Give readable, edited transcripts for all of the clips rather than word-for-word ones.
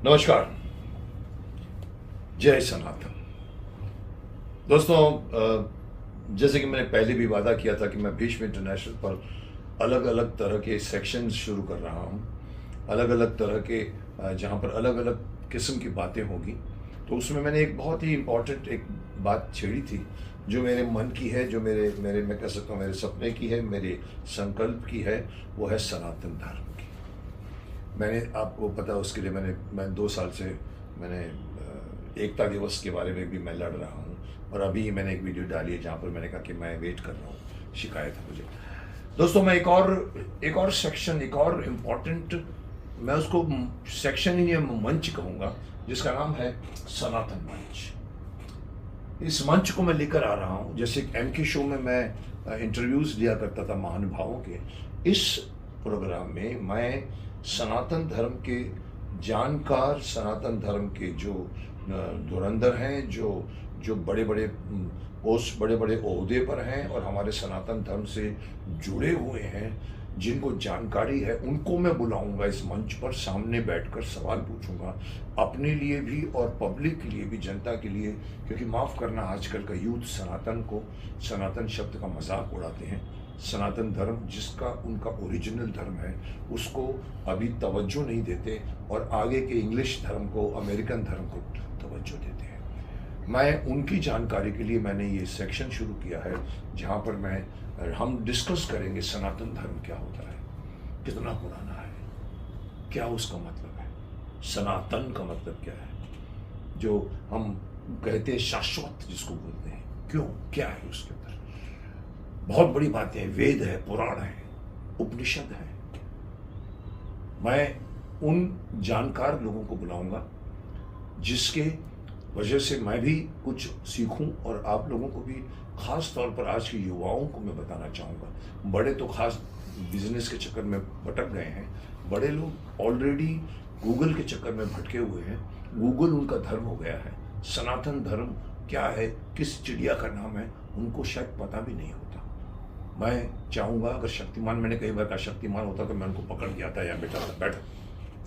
नमस्कार। जय सनातन। दोस्तों, जैसे कि मैंने पहले भी वादा किया था कि मैं भीष्म इंटरनेशनल पर अलग अलग तरह के सेक्शंस शुरू कर रहा हूँ, अलग अलग तरह के जहाँ पर अलग अलग किस्म की बातें होगी। तो उसमें मैंने एक बहुत ही इम्पोर्टेंट एक बात छेड़ी थी जो मेरे मन की है, जो मेरे मेरे मैं कह सकता हूँ मेरे सपने की है, मेरे संकल्प की है। वो है सनातन धर्म की। मैंने आपको पता, उसके लिए मैं 2 साल से मैंने एकता दिवस के बारे में भी मैं लड़ रहा हूँ, और अभी मैंने एक वीडियो डाली है जहाँ पर मैंने कहा कि मैं वेट कर रहा हूँ, शिकायत है मुझे। दोस्तों, मैं एक और सेक्शन, एक और इम्पोर्टेंट, मैं उसको सेक्शन ही नहीं मंच कहूँगा, जिसका नाम है सनातन मंच। इस मंच को मैं लेकर आ रहा हूँ। जैसे MK शो में मैं इंटरव्यूज़ लिया करता था महानुभावों के, इस प्रोग्राम में मैं सनातन धर्म के जानकार, सनातन धर्म के जो धुरंधर हैं, जो बड़े बड़े पोस्ट, बड़े बड़े ओहदे पर हैं और हमारे सनातन धर्म से जुड़े हुए हैं, जिनको जानकारी है, उनको मैं बुलाऊंगा इस मंच पर। सामने बैठकर सवाल पूछूंगा, अपने लिए भी और पब्लिक के लिए भी, जनता के लिए। क्योंकि माफ़ करना, आजकल का यूथ सनातन शब्द का मजाक उड़ाते हैं। सनातन धर्म जिसका उनका ओरिजिनल धर्म है, उसको अभी तवज्जो नहीं देते, और आगे के इंग्लिश धर्म को, अमेरिकन धर्म को तवज्जो देते हैं। मैं उनकी जानकारी के लिए मैंने ये सेक्शन शुरू किया है, जहाँ पर हम डिस्कस करेंगे सनातन धर्म क्या होता है, कितना पुराना है, क्या उसका मतलब है, सनातन का मतलब क्या है, जो हम कहते हैं शाश्वत जिसको बोलते हैं, क्यों, क्या है उसके अंदर। बहुत बड़ी बातें हैं, वेद है, पुराण है, उपनिषद है। मैं उन जानकार लोगों को बुलाऊंगा जिसके वजह से मैं भी कुछ सीखूं, और आप लोगों को भी, खास तौर पर आज के युवाओं को मैं बताना चाहूँगा। बड़े तो खास बिजनेस के चक्कर में भटक गए हैं, बड़े लोग ऑलरेडी गूगल के चक्कर में भटके हुए हैं। गूगल उनका धर्म हो गया है। सनातन धर्म क्या है, किस चिड़िया का नाम है, उनको शायद पता भी नहीं होता। मैं चाहूँगा, अगर शक्तिमान, मैंने कई बार कहा शक्तिमान होता तो मैं उनको पकड़ के आता या बेटा बैठ,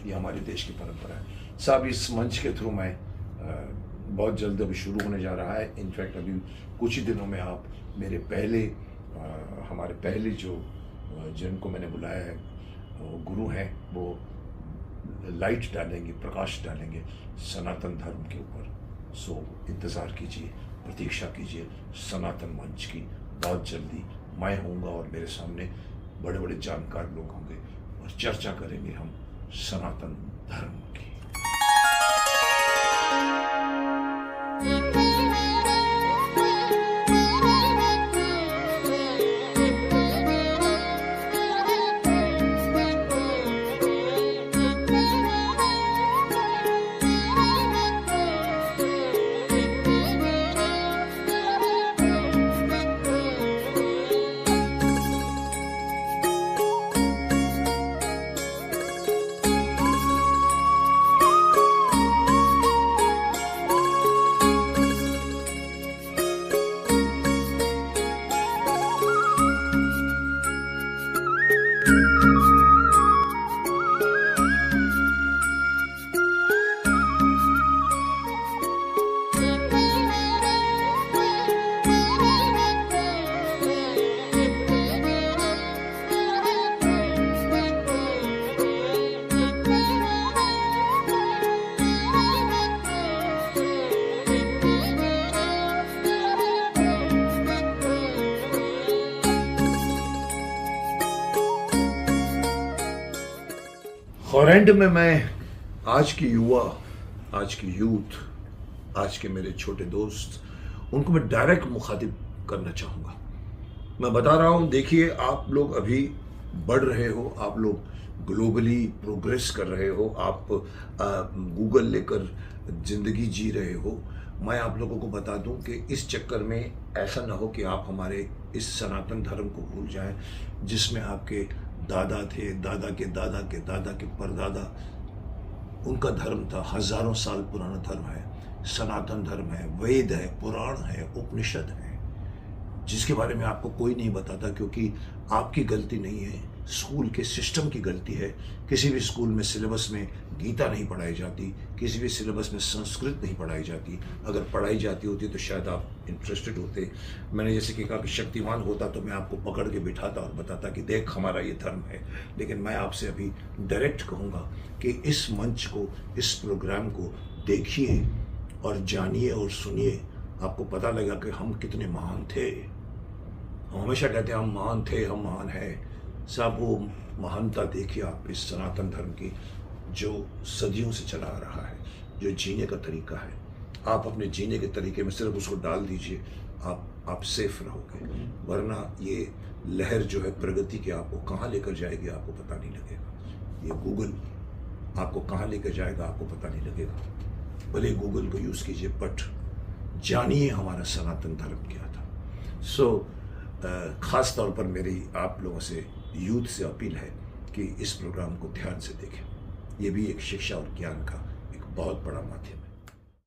ये हमारे देश की परंपरा है साहब। इस मंच के थ्रू मैं बहुत जल्द अभी शुरू होने जा रहा है। इनफैक्ट अभी कुछ ही दिनों में आप मेरे हमारे पहले जो जिनको मैंने बुलाया है, गुरु हैं, वो लाइट डालेंगे, प्रकाश डालेंगे सनातन धर्म के ऊपर। सो इंतज़ार कीजिए, प्रतीक्षा कीजिए सनातन मंच की। बहुत जल्दी मैं होऊंगा और मेरे सामने बड़े बड़े जानकार लोग होंगे, और चर्चा करेंगे हम सनातन धर्म की। और एंड में मैं आज की युवा, आज की यूथ, आज के मेरे छोटे दोस्त, उनको मैं डायरेक्ट मुखातिब करना चाहूँगा। मैं बता रहा हूँ, देखिए, आप लोग अभी बढ़ रहे हो, आप लोग ग्लोबली प्रोग्रेस कर रहे हो, आप गूगल लेकर ज़िंदगी जी रहे हो। मैं आप लोगों को बता दूं कि इस चक्कर में ऐसा ना हो कि आप हमारे इस सनातन धर्म को भूल जाएं, जिसमें आपके दादा थे, दादा के दादा के दादा के परदादा, उनका धर्म था। हजारों साल पुराना धर्म है, सनातन धर्म है, वेद है, पुराण है, उपनिषद है, जिसके बारे में आपको कोई नहीं बताता, क्योंकि आपकी गलती नहीं है, स्कूल के सिस्टम की गलती है। किसी भी स्कूल में सिलेबस में गीता नहीं पढ़ाई जाती, किसी भी सिलेबस में संस्कृत नहीं पढ़ाई जाती। अगर पढ़ाई जाती होती तो शायद आप इंटरेस्टेड होते। मैंने जैसे कि कहा कि शक्तिमान होता तो मैं आपको पकड़ के बिठाता और बताता कि देख हमारा ये धर्म है। लेकिन मैं आपसे अभी डायरेक्ट कहूँगा कि इस मंच को, इस प्रोग्राम को देखिए और जानिए और सुनिए। आपको पता लगा कि हम कितने महान थे। हम हमेशा कहते हैं हम महान थे, हम महान हैं। साहब वो महानता देखिए आप इस सनातन धर्म की, जो सदियों से चला आ रहा है, जो जीने का तरीका है। आप अपने जीने के तरीके में सिर्फ उसको डाल दीजिए, आप सेफ रहोगे। वरना ये लहर जो है प्रगति की आपको कहाँ लेकर जाएगी आपको पता नहीं लगेगा। ये गूगल आपको कहाँ लेकर जाएगा आपको पता नहीं लगेगा। भले गूगल को यूज़ कीजिए, बट जानिए हमारा सनातन धर्म क्या था। ख़ास तौर पर मेरी आप लोगों से, यूथ से अपील है कि इस प्रोग्राम को ध्यान से देखें। ये भी एक शिक्षा और ज्ञान का एक बहुत बड़ा माध्यम है।